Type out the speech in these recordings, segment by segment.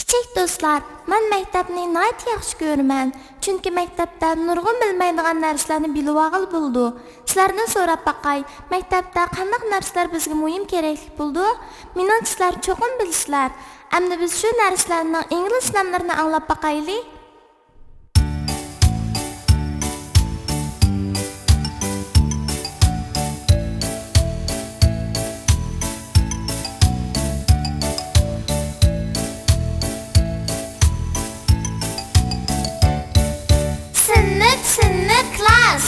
Kichik do'stlar, men maktabni nihoyat yaxshi ko'raman. Chunki maktabda nurg'un bilmaydigan narsalarni bilib olg'il bo'ldi. Sizlardan so'rab baqay, maktabda qanday narsalar bizga muhim kerakli bo'ldi? Mening sizlar cho'qim bilsizlar. Endi biz shu narsalarning ingliz nomlarini anglab baqaylik. Sınıf, class,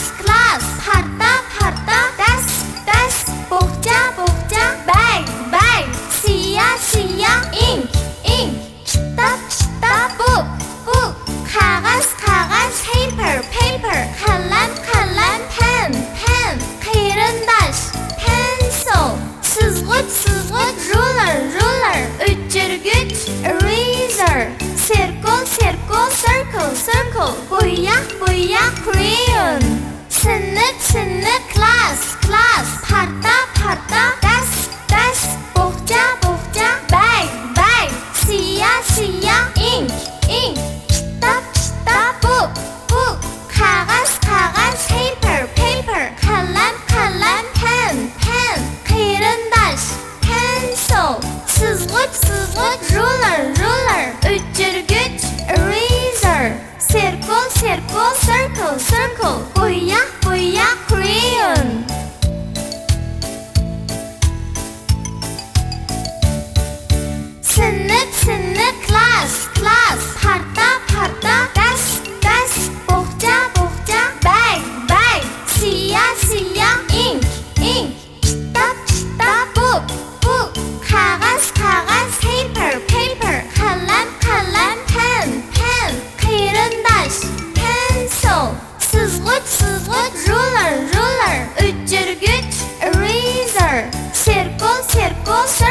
parta, desk, bohça, bag, siyah, ink, kitap, book, kağıt, paper, kalem, pen, kıyırındaş, pencil, sızgıç, ruler, ötürgüç, eraser, circle, boya, crayon. Sınıf, class, parta, desk, bohça, bag, siyah, ink, kitap, book, kağıt, paper, kalem, pen, kıyırındaş, pencil, sızgıç, ruler, ötürgüç, eraser, circle, boya, crayon. Sınıf, class, parta, desk, bohça, bag, siyah, ink, kitap, book, kağıt, paper, kalem, pen, kıyırındaş, pencil, sızgıç, ruler, ötürgüç, eraser, circle,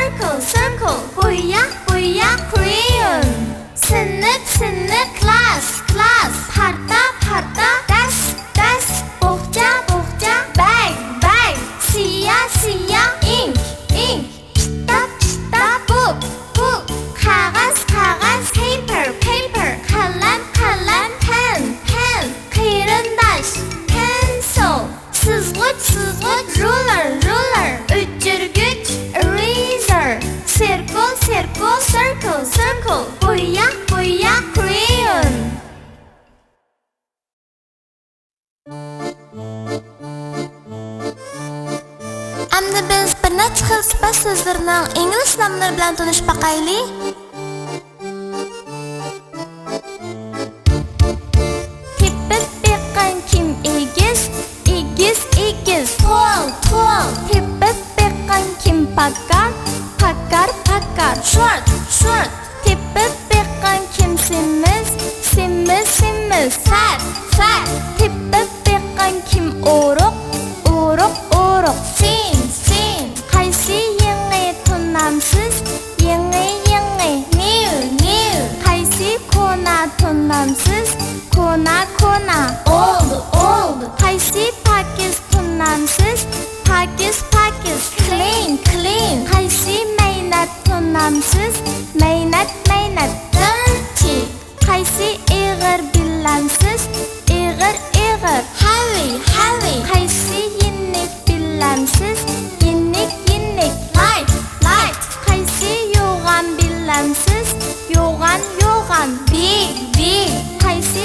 boya, crayon. Sınıf, class, parta, desk, bohça, bag, siyah, ink, kitap, book, kağıt, paper, kalem, pen, kıyırındaş, pencil, sızgıç, ruler, ötürgüç, eraser, circle, boya, crayon. Endi biz bir necha xil sifat so'zlarining ingliz nomlari bilan tanishib baqaylik. Tepib beqqan kim egiz, tall. Tepib beqqan kim pakar, short. Tepib beqqan kim semiz, fat. Tepib beqqan kim o'roq, thin. Qaysi yangi tunamsiz, new. Qaysi kona tunamsiz, kona, old. Qaysi pakiz tunamsiz, pakiz, clean. Qaysi maynat tunamsiz, maynat, dirty. Qaysi ig'ir billamsiz, ig'ir, heavy. Qaysi yennik billamsiz, yennik, light. Qaysi yo'g'an billamsiz, yo'g'an, big. Qaysi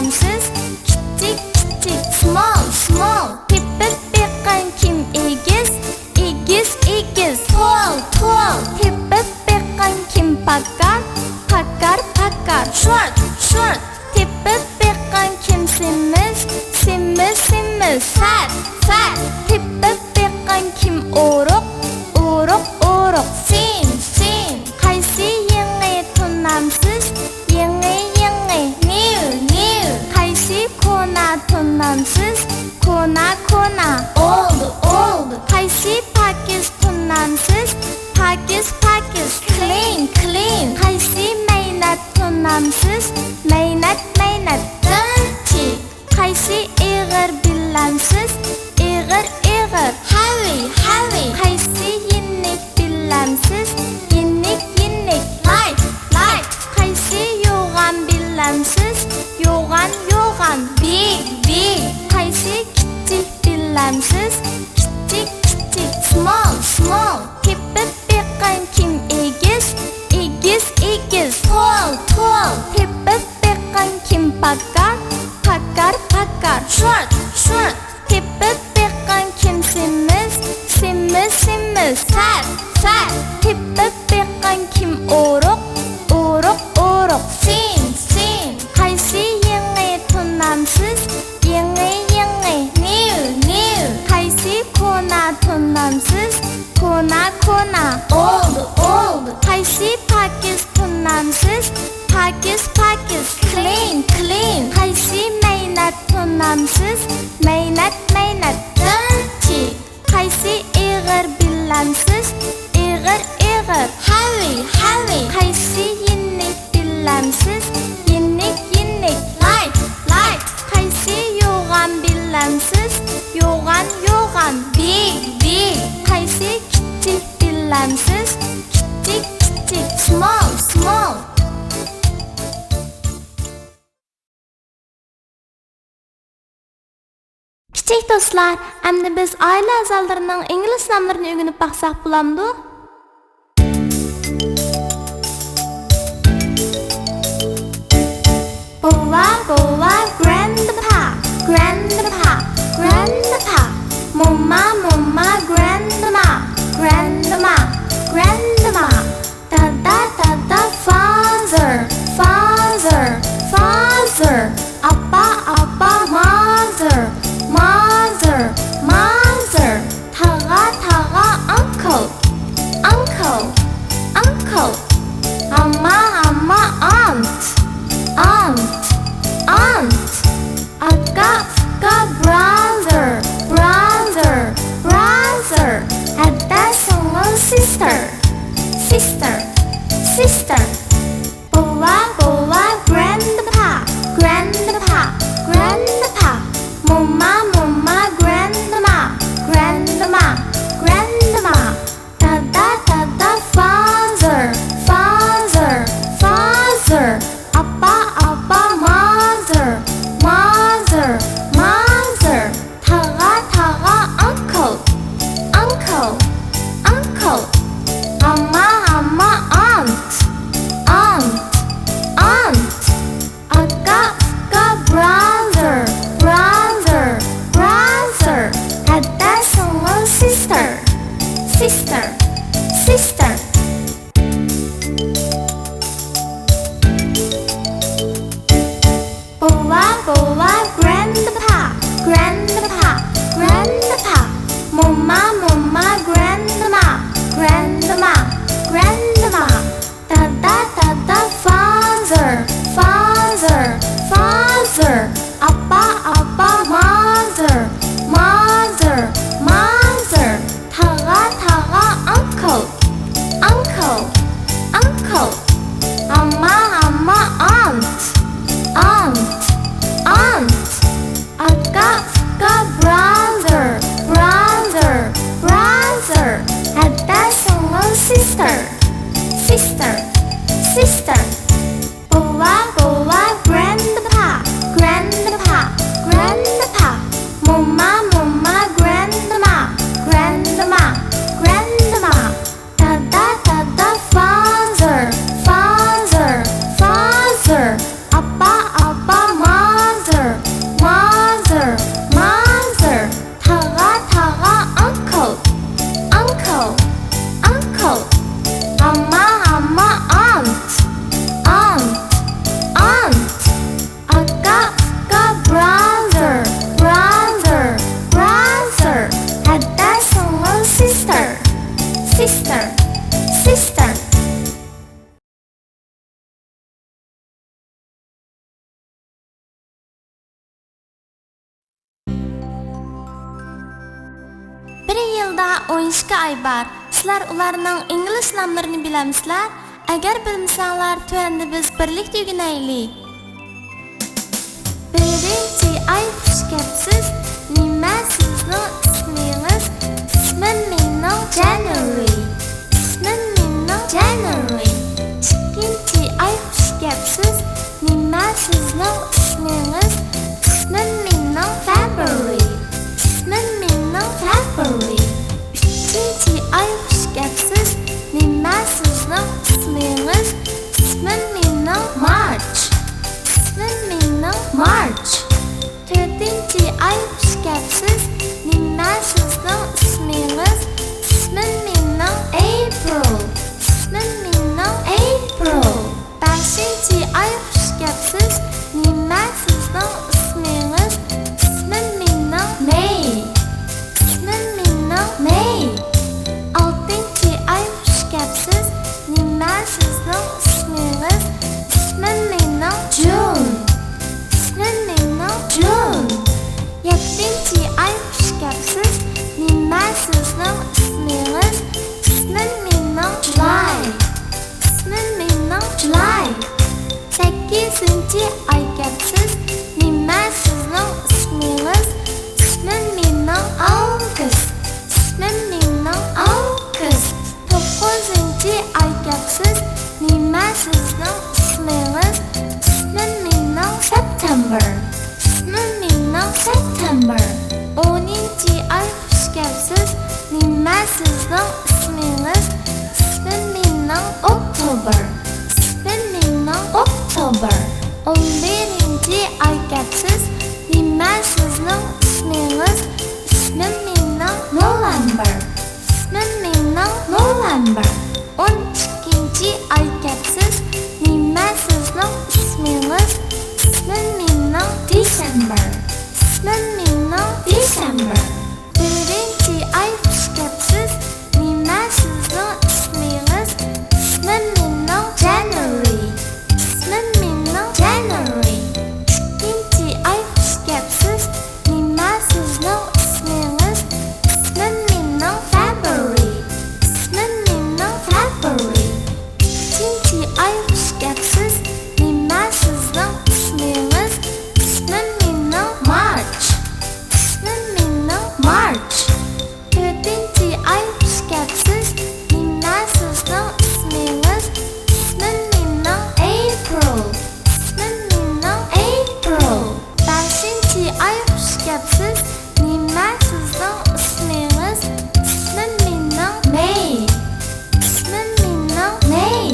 billemsiz kichik kichik small small tepib beqqan kim egiz egiz egiz tall tall tepib beqqan kim pakar pakar pakar short short tepib beqqan kim semiz semiz semiz fat fat tepib beqqan kim o'roq o'roq o'roq thin thin qaysi yangi tunamsiz yangi yangi new new qaysi kona tunamsiz kona kona old old qaysi pakiz tunamsiz pakiz pakiz clean clean qaysi maynat tunamsiz maynat maynat dirty qaysi ig'ir billamsiz ig'ir ig'ir heavy heavy qaysi yennik billamsiz yennik yennik light light qaysi yo'g'an billamsiz yo'g'an yo'g'an big big qaysi kichik billamsiz kichik kichik small small tepib beqqan kim egiz egiz egiz tall tall tepib beqqan kim pakar pakar pakar short short tepib beqqan kim semiz semiz semiz fat fat tepib beqqan kim o'roq o'roq o'roq thin thin qaysi yangi tunamsiz yangi yangi new new qaysi kona tunamsiz kona kona old old qaysi pakiz tunamsiz pakiz pakiz clean clean qaysi maynat tunamsiz maynat maynat dirty qaysi ig'ir billamsiz ig'ir ig'ir heavy heavy qaysi yennik billamsiz yennik yennik light light qaysi yo'g'an billamsiz yo'g'an yo'g'an big big qaysi kichik billamsiz kichik kichik small small Kichik do'stlar, endi biz oila a'zolarining ingliz nomlarini o'rganib baqsaq bo'lamdi? Bova, bova, grandpa, grandpa, grandpa. Mama, mama, grandma, grandma, grandma. Dada, dada, father, father, father. Appa, appa, mother, mother, mother. Taga, taga, uncle, uncle, uncle. Amma, amma, aunt, aunt, aunt. Akka, akka, brother, brother, brother. Ada, single sister, sister, sister. Boa, boa, grandpa, grandpa, grandpa. Mama, mama, grandma, grandma, grandma. Dada, dada, father, father, father. Appa, appa, mother, mother, mother. Taga, taga, uncle, uncle, uncle. Amma, amma, aunt, aunt, aunt. Akka, akka, brother, brother, brother. Ada, single sister, sister, sister. Boa, boa, grandpa, grandpa, grandpa. Mama, mama, grandma, grandma, grandma. Dada, dada, father, father, father. Appa, appa, mother, mother, mother. Taga, taga, uncle, sister, sister. Bir yilda 12 ay bor. Sizlar ularning ingliz nomlarini bilamsizlar? Agar bilmasanglar, tuanda biz birlikda o'rganaylik. Birinchi ay xush kelibsiz. Nima sizning ismingiz? Ismim mening January. Ismim mening January. Ikkinchi ay xush kelibsiz. Nima sizning ismingiz? Ismim mening February. Ismim mening February. Uchinchi ay xush kelibsiz. Nima sizning ismingiz? Ismim mening March. Ismim mening March. To'rtinchi ay xush kelibsiz. Nima sizning ismingiz? Ismim mening April. Ismim mening April. Beshinchi ay xush kelibsiz. Nima sizning ismingiz? Ismim mening May. Ismim mening May. Oltinchi ay xush kelibsiz. Nima sizning ismingiz? Ismim mening June. Ismim mening June. Yettinchi ay xush kelibsiz. Nima sizning ismingiz? Ismim mening July. Ismim mening July. Sakkizinchi ay kelibsiz. Nima sizning ismingiz? Ismim mening August. Ismim mening August. To'qqizinchi ay kelibsiz. Nima sizning ismingiz? Ismim mening September. Ismim mening September. 10-chi ay xush kelibsiz. Nima sizning ismingiz? Ismim mening October. Ismim mening October. 11-chi ay kelibsiz. Nima sizning ismingiz? Ismim mening November. Ismim mening November. 12-chi ay kelibsiz. Nima sizning ismingiz? Ismim mening December. Ismim mening December. 1-chi ay xush kelibsiz. Nima sizning ismingiz? Ismim mening January. Ismim mening January. 2-chi ay xush kelibsiz. Nima sizning ismingiz? Ismim mening February. Ismim mening February. 3-chi ay xush kelibsiz. Nima sizning ismingiz? Ismim mening March. Ismim mening March. 4-chi ay xush kelibsiz. Nima sizning ismingiz? Ismim mening April. Ismim mening April. 5-chi ay xush kelibsiz. Nima sizning ismingiz? Ismim mening May. Ismim mening May.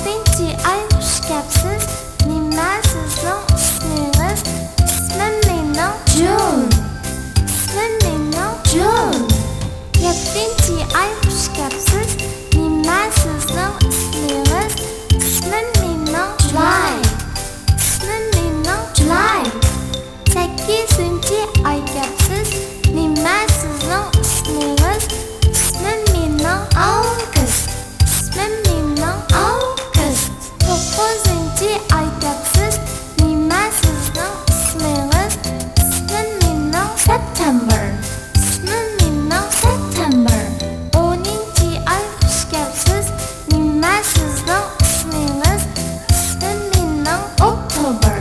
6-chi ay xush kelibsiz. Nima sizning ismingiz? Ismim mening June. Ismim mening June. 7-chi ay xush kelibsiz. Nima sizning ismingiz? Ismim mening July. Ismim mening July. 8-chi ay kelibsiz. Nima sizning ismingiz? Ismim mening August. Ismim mening August. 9-chi ay kelibsiz. Nima sizning ismingiz? Ismim mening September. Ismim mening September. 10-chi ay xush kelibsiz. Nima sizning ismingiz? Ismim mening October.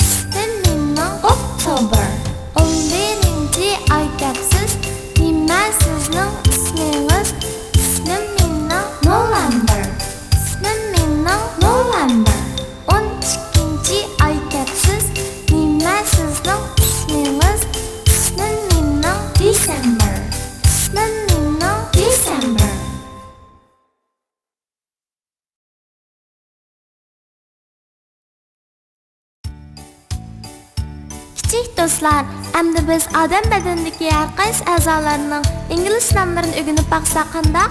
Ismim mening October. 11-chi ay kelibsiz. Nima sizning ismingiz? Ismim mening November. Ismim mening November. 12-chi ay kelibsiz. Nima sizning ismingiz? Ismim mening December. Ismim mening December. Kichik do'stlar, endi biz odam badanidagi har qaysi a'zolarining ingliz nomlarini o'rganib baqsak qanday?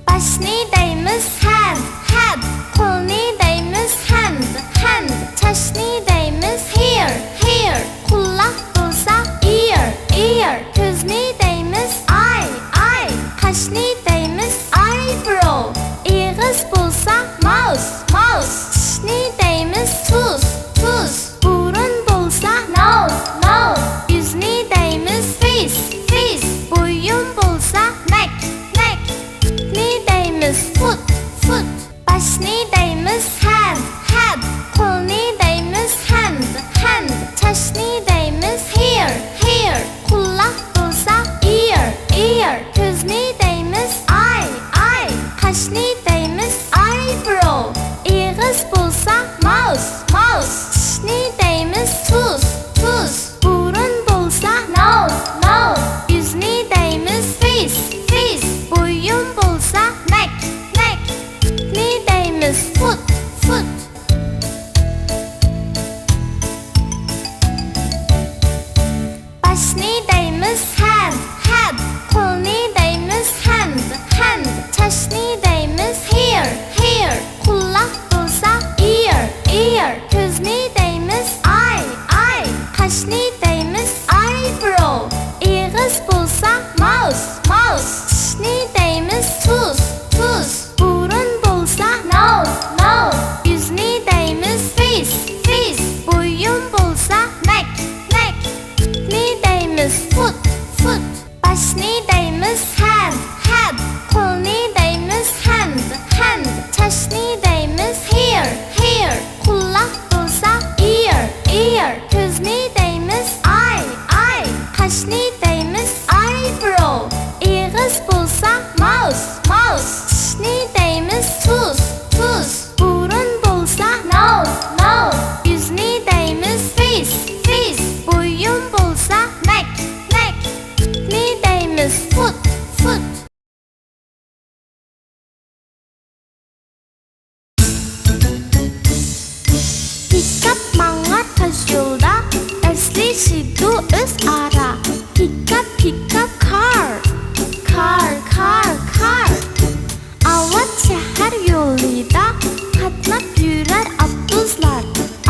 Boshni deymiz head, head. Qo'lni deymiz hand, hand. Chashni deymiz hair, bo'lsa neck, neck. Putni deymiz foot, foot. Boshni deymiz head, head. Qo'lni deymiz hand, hand. Chashni deymiz hair, hair. Quloq bo'lsa ear, ear. Ko'zni deymiz eye, eye. Qashni deymiz eyebrow. Ig'iz bo'lsa mouth, mouth. Tishni deymiz tooth, tooth. Burun bo'lsa nose, nose. Yuzni deymiz face, face. Bo'yin bo'lsa neck, neck. Putni deymiz foot, foot. Pick-up mang'ar tosh yo'lda, dastlashidi o'zaro. Pick-up, pick-up car, car, car, car. Avval shahar yo'lida qatnab yurar avtobuslar.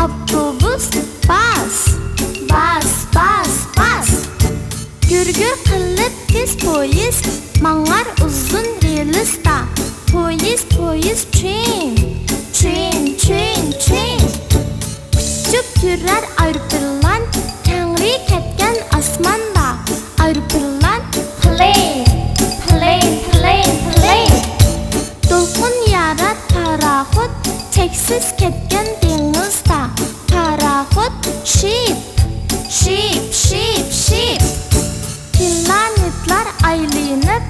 Avtobus, bus, bus, bus, bus. Gurgur qilib tez poyezd, mang'ar uzun relsda. Poyezd, poyezd, train, train, train, train. Uçup yurar aeroplan, tangri ketgan osmonda. Aeroplan, plane, plane, plane, plane. To'lqin yarar paraxod, cheksiz ketgan dengizda. Paraxod, ship, ship, ship, ship. Planetlar aylanib,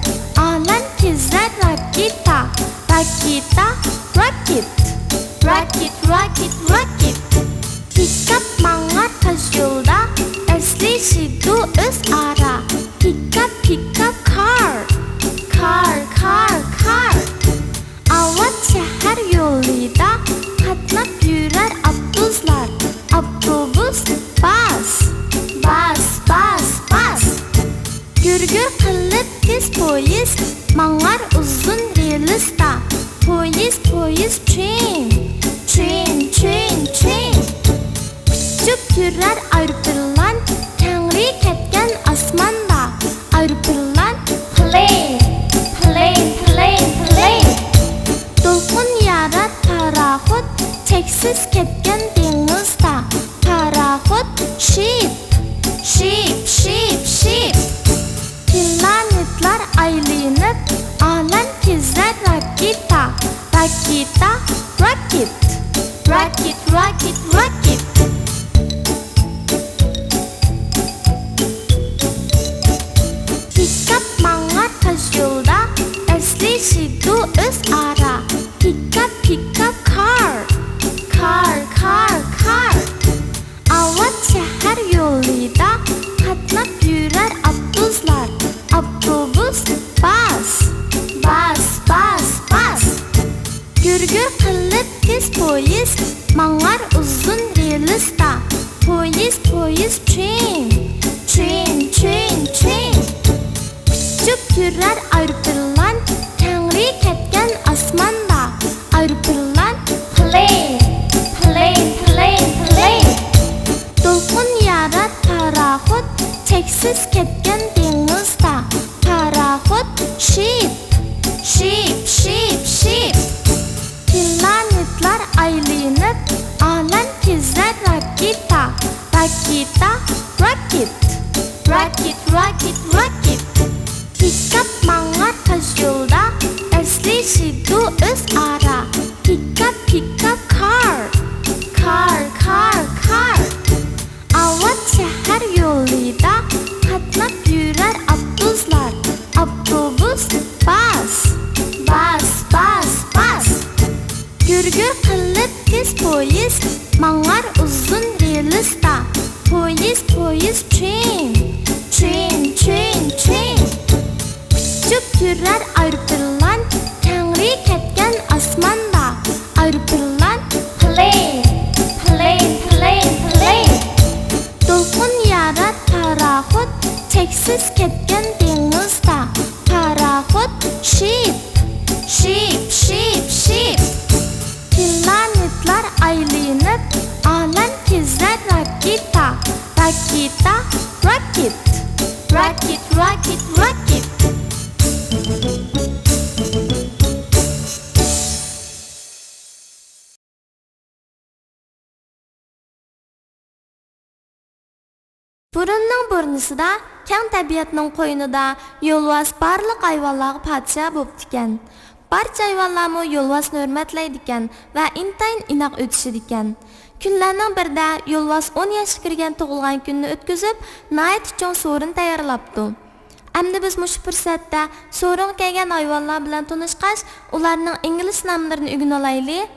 olam kezar raketa. Raketa, rocket, rocket, rocket, rocket. Pick-up mang'ar tosh yo'lda, dastlashidi o'zaro. Pick-up, pick-up car, car, car, car. Avval shahar yo'lida qatnab yurar avtobuslar. Avtobus, bus, bus, bus, bus. Gurgur qilib tez poyezd, mang'ar uzun relsda. Poyezd, poyezd, train, train, train, train. Uçup yurar aeroplan, tangri ketgan osmonda. Aeroplan, plane, plane, plane, plane. To'lqin yarar paraxod, cheksiz ketgan dengizda. Paraxod, ship, ship, ship, ship. Planetlar aylanib, olam kezar raketa. Raketa, rocket, rocket, rocket, rocket. Pick-up mang'ar tosh yo'lda, dastlashidi o'zaro. Pick-up, pick-up car, car, car, car. Avval shahar yo'lida qatnab yurar avtobuslar. Avtobus, bus, bus, bus, bus. Gurgur qilib tez poyezd, mang'ar uzun relsda. Poyezd, poyezd, train, train, train, train. Uçup yurar aeroplan, tangri ketgan osmonda. Aeroplan, plane, plane, plane, plane. To'lqin yarar paraxod, cheksiz ketgan dengizda. Paraxod, ship, ship, ship, ship. Planetlar aylanib, olam kezar raketa. Raketa, rocket, rocket, rocket, rocket. Pick-up mang'ar tosh yo'lda, dastlashidi o'zaro. Pick-up, pick-up car, car, car, car. Avval shahar yo'lida qatnab yurar avtobuslar. Avtobus, bus, bus, bus, bus. Gurgur qilib tez poyezd, mang'ar uzun relsda. Poyezd, poyezd, train, train, train, train. Uçup yurar aeroplan, tangri ketgan osmonda. Aeroplan, plane, plane, plane, plane. To'lqin yarar paraxod, cheksiz ketgan dengizda. Paraxod, ship, ship, ship, ship. Planetlar aylanib, olam kezar raketa. Raketa, rocket, rocket, rocket, rocket. Burunning burnusida, keng tabiatning qo'ynida yo'lvas barliq hayvonlarga podsho bo'libdi ekan. Barcha hayvonlarmi yo'lvasni hurmatlaydi ekan va intayin inoq o'tishidi ekan. Kunlarning birida yo'lvas 10 yoshga kirgan tug'ilgan kunni o'tkazib, nihoyat cho'ng so'rin tayyorlabdi. Endi biz mush fursatda so'rin kelgan hayvonlar bilan tanishqach, ularning ingliz nomlarini o'rganib olaylik.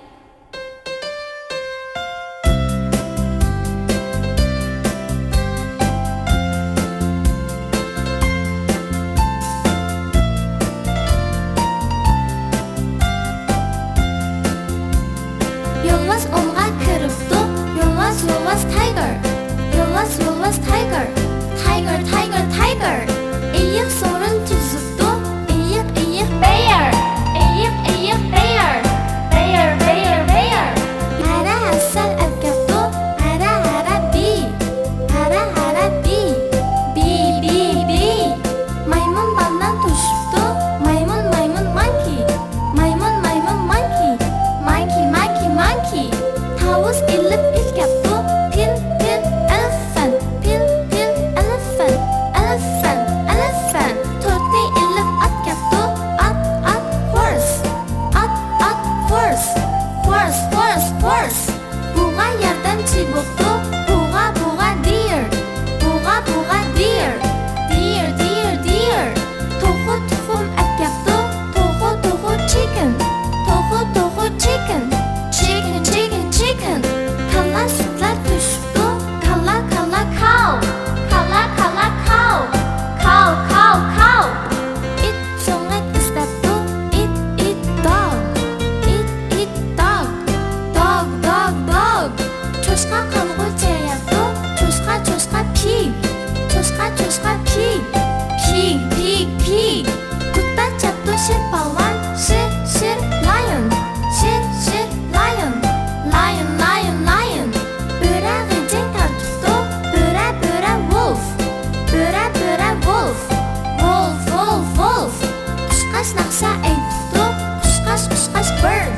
Yo'lvas o'ng'a kiribdi. Yo'lvas tiger. Yo'lvas tiger. Tiger, tiger, tiger. Iyiq so'rin tuzibdi. Iyiq bear. Iyiq bear. Bear, bear, bear. Hara asal akabdi. Hara bee. Hara bee. Bee. Maymun bandan tushibdi. Maymun monkey. Maymun monkey. Monkey. Tavus ilib ilkabdi. Pil elephant. Pil elephant. To'rtni ilib atkabdi. At horse. Horse. Buğa yordamchi bo'pti. Buğa deer. Buğa deer. To'g'ri tuxum atkabdi. To'g'ri chicken. Chicken. Kalla sutlar tushibdi. Kalla cow. Cow. It so'ngak istabdi. It dog. Dog. Cho'shqa qolg'ucha yapdi. Cho'shqa pig. Pig. Kutta chapdi shir polvon. Shir lion. Lion. Bo'ra g'ijing tortibdi. Bo'ra wolf. Wolf. Qushqash naqsha aytibdi. Qushqash bird.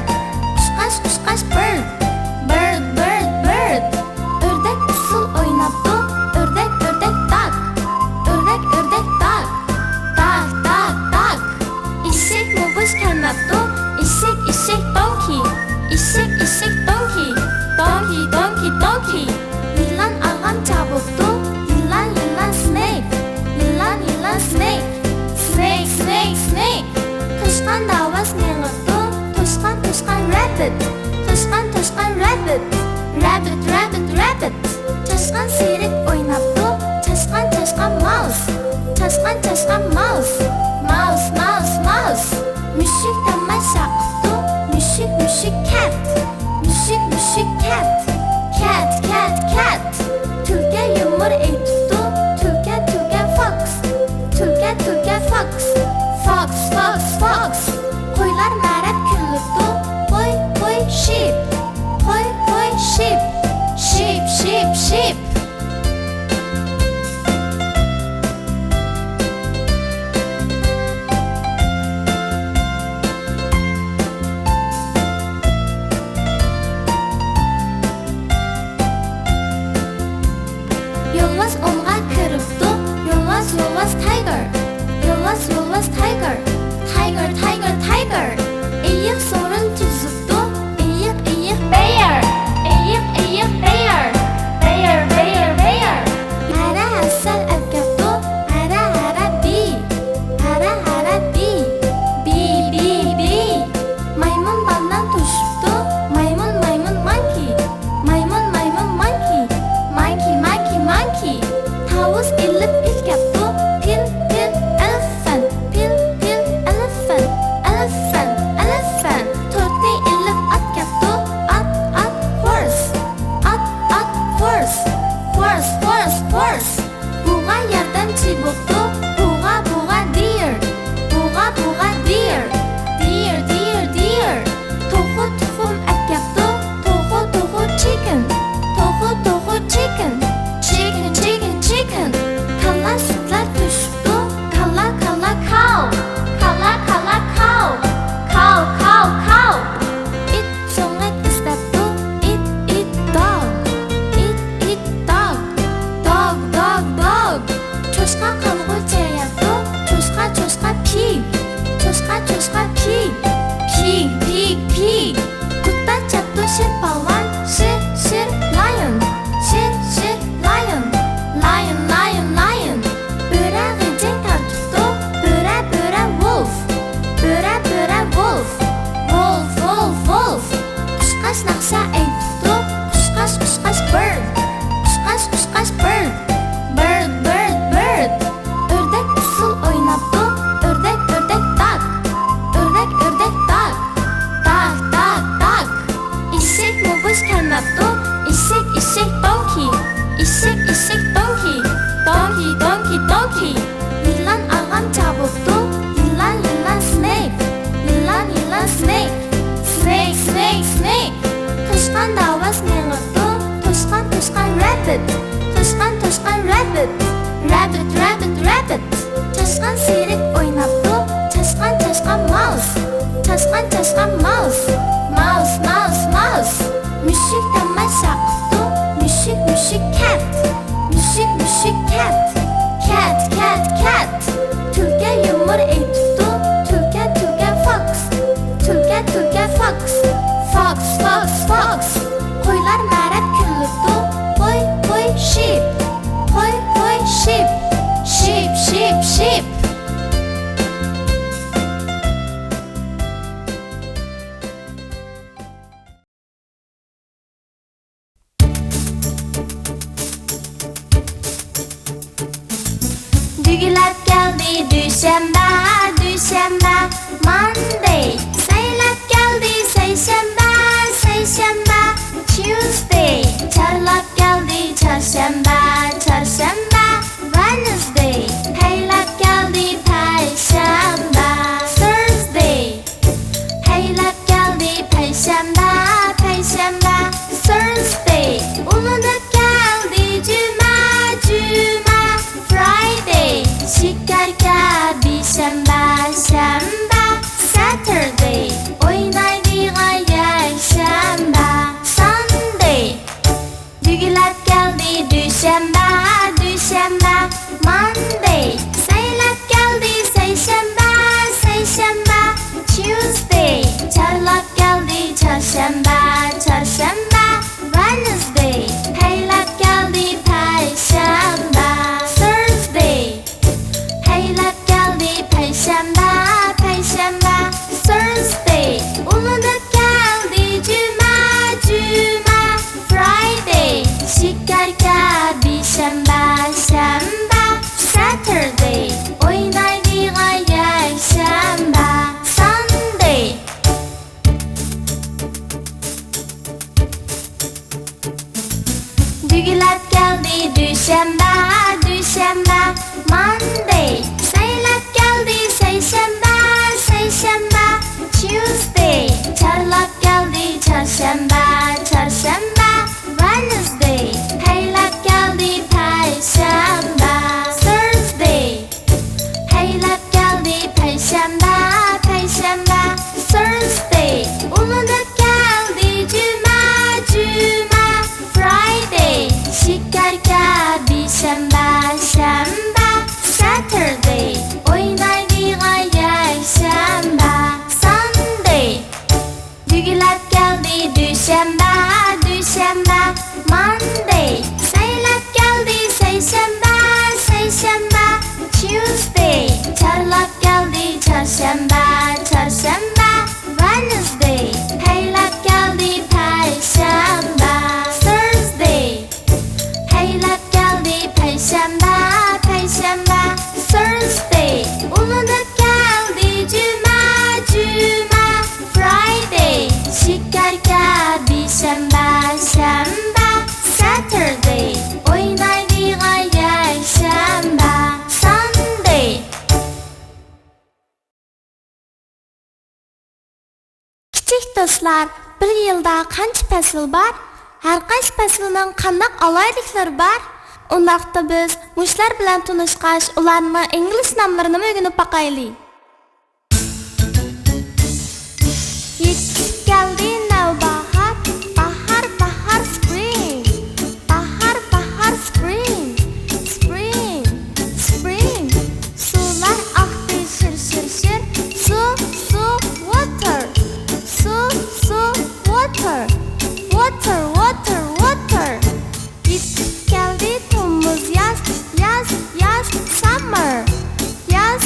Bird. O'rdak usul o'ynabdi. O'rdak duck. Duck. Eshak mo'bish kelmabdi. Eshak donkey. Donkey. Yilon ag'am chabibdi. Yilon snake. Snake. Toshqan davas mengibdi. Toshqan rabbit. Rabbit. Chashqan serik o'ynabdi. Chashqan mouse. Mouse. Mushuk tamasha qildi. Mushuk cat. Cat. Tulka yumur aytibdi. Tulka fox. Qo'ylar marab kulibdi. Qo'y sheep. Sheep. Yo'lvas o'ng'a kiribdi. Yo'lvas tiger. Tiger. Iyiq so'rin tuzibdi. Iyiq bear. Bear. Hara asal akabdi. Hara bee. Bee. Maymun bandan tushibdi. Maymun monkey. Monkey. Tavus ilib ilkabdi. Pil elephant. To'rtni ilib atkabdi. At horse. Buğa yordamchi bo'pti. Buğa deer. To'g'ri tuxum atkabdi. To'g'ri chicken. Chicken. Kalla sutlar tushibdi. Kalla cow. Cow. It so'ngak istabdi. It dog. Dog. eshik donkey, donkey donkey donkey. Yılan ağam çabuktu, yılan snake, yılan snake, snake snake snake. Tuşkan davas mengirdu, tuşkan rabbit, tuşkan rabbit, rabbit rabbit. Tuşkan sirik oynaptu, tuşkan mouse, tuşkan mouse, mouse. Müşik tamaşa kuttu, müşik cat, müşik cat, cat. Tulke yumur eytuttu, tulke fox. Koylar mərət küllüdü, koy sheep, koy sheep. Dügülep geldi düşembe, Monday. Seylep geldi seyşembe, Tuesday. Çarlap geldi çarşembe, Wednesday. Heylep geldi perşembe, Thursday. Heylep geldi perşembe, Thursday. Ulunup geldi cuma, Friday. Şikarka bir şembe, Saturday. Oynaydığa yer şembe, Sunday. Dügülep geldi düşembe, Monday. Seylep geldi seyşembe, Tuesday. Çarlap geldi çarşembe, Wednesday. Heylep geldi perşembe, Thursday. Heylep geldi perşembe, Thursday. Ulunup geldi cuma, Friday. Şikarka bir şembe, Saturday. Oynaydığa yer şembe, Sunday. Dügülep geldi düşembe, Monday. Seylep geldi seyşembe, Tuesday. Çarlap geldi çarşembe, Wednesday. Heylep geldi perşembe, Thursday. Heylep geldi perşembe, Thursday. Ulunup geldi cuma, Friday. Şikarka bir şembe, Saturday. Oynaydığa yer şembe, Sunday. Dügülep geldi düşembe, Monday. Seylep geldi seyşembe, Tuesday. Çarlap geldi çarşembe, Wednesday. Heylep geldi perşembe, Thursday. Heylep geldi perşembe, Thursday. Ulunup geldi cuma, Friday. Şikarka bir şembe, Saturday. Oynaydığa yer şembe, Sunday. Kichik do'stlar, bir yilda qancha fasl bor? Har qaysi faslning qanday alayliklari bor? Undaqda biz mushlar bilan tanishqach, ularning ingliz nomlarini o'rganib baqaylik. Yetib keldi navbahor, bahar spring. Bahar spring. Suvlar oqdi shir. Su water. Water. Yetib keldi temmuz yaz, summer. Yaz,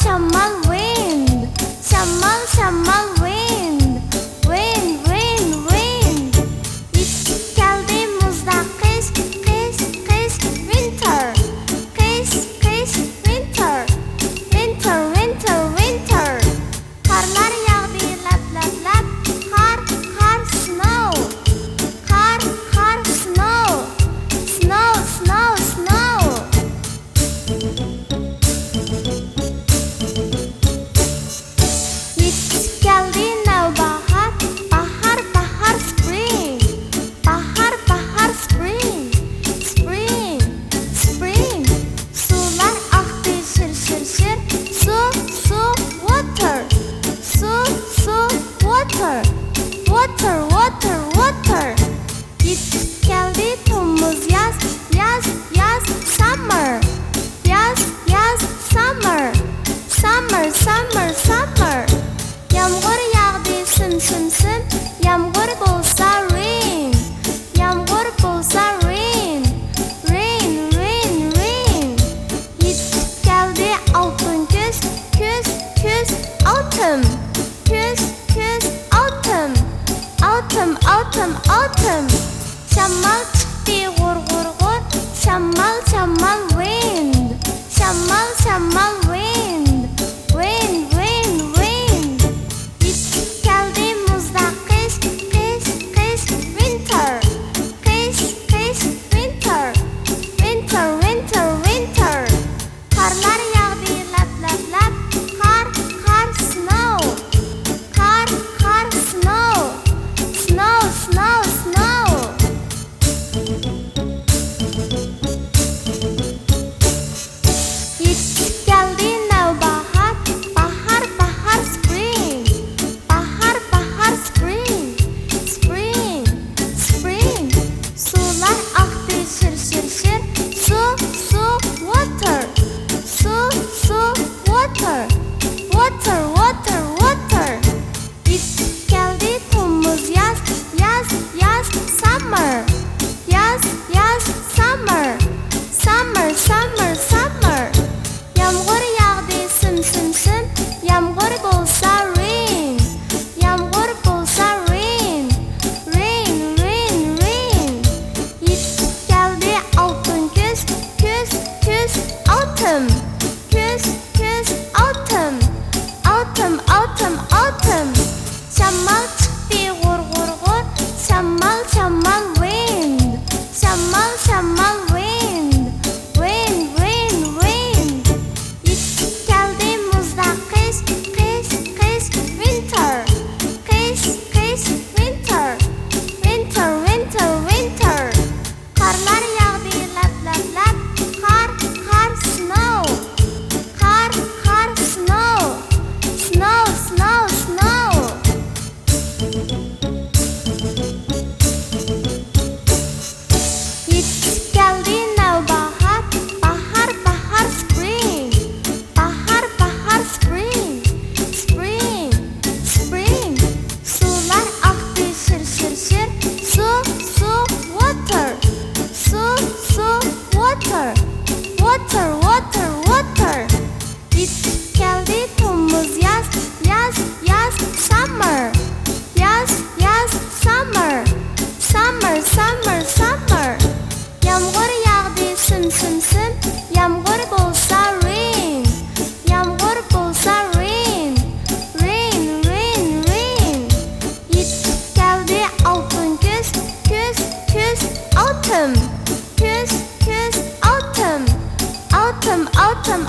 shammal wind, shammal shammal wind, wind wind wind. Yetib keldi muzda qish, qish qish winter, qish qish winter, winter winter winter. Qarlar yağdı lap lap lap, qar qar snow, qar qar snow, snow snow snow. Yetib keldi navbahor, bahar bahar spring, bahar bahar spring, spring spring. Suvlar aktı şir şir şir, su su water, su su water, water water water. Yetib keldi temmuz yaz, yaz yaz summer, yaz yaz summer, summer summer summer. Yağmur yağdı sim sim sim, yağmur bolsa rain, yağmur bolsa rain, rain rain rain. Yetib keldi altın küz, küz küz autumn, küz küz autumn, autumn autumn autumn. Shammal çıktı gur gur gur, shammal shammal wind, shammal shammal wind, wind wind wind. Yetib keldi muzda qish, qish qish winter, qish qish winter, winter winter winter. Qarlar yağdı lap lap lap, qar qar snow, qar qar snow, snow snow snow. Yetib keldi navbahor, bahar bahar spring, bahar bahar spring, spring spring. Suvlar aktı şir şir şir, su su water, su su water, water water water. Yetib keldi temmuz yaz, yaz yaz summer, yaz yaz summer, summer summer summer. Yağmur yağdı sim sim sim, yağmur bolsa rain, yağmur bolsa rain, rain rain rain. Yetib keldi altın küz, küz küz autumn, küz küz autumn, autumn autumn autumn. Shammal çıktı gur gur gur, shammal shammal wind, shammal shammal wind, wind wind wind. Yetib keldi muzda qish, qish qish winter, qish qish winter, winter winter winter. Qarlar yağdı lap lap lap, qar qar snow, qar qar snow, snow snow snow. Yetib keldi navbahor, bahar bahar spring, bahar bahar spring, spring spring. Suvlar aktı şir şir şir, su su water, su su water, water water water. Yetib keldi temmuz yaz, yaz yaz summer, yaz yaz summer, summer summer summer. Yağmur yağdı sim sim sim, yağmur bolsa rain, yağmur bolsa rain, rain rain rain. Yetib keldi altın küz, küz küz autumn, küz küz autumn, autumn autumn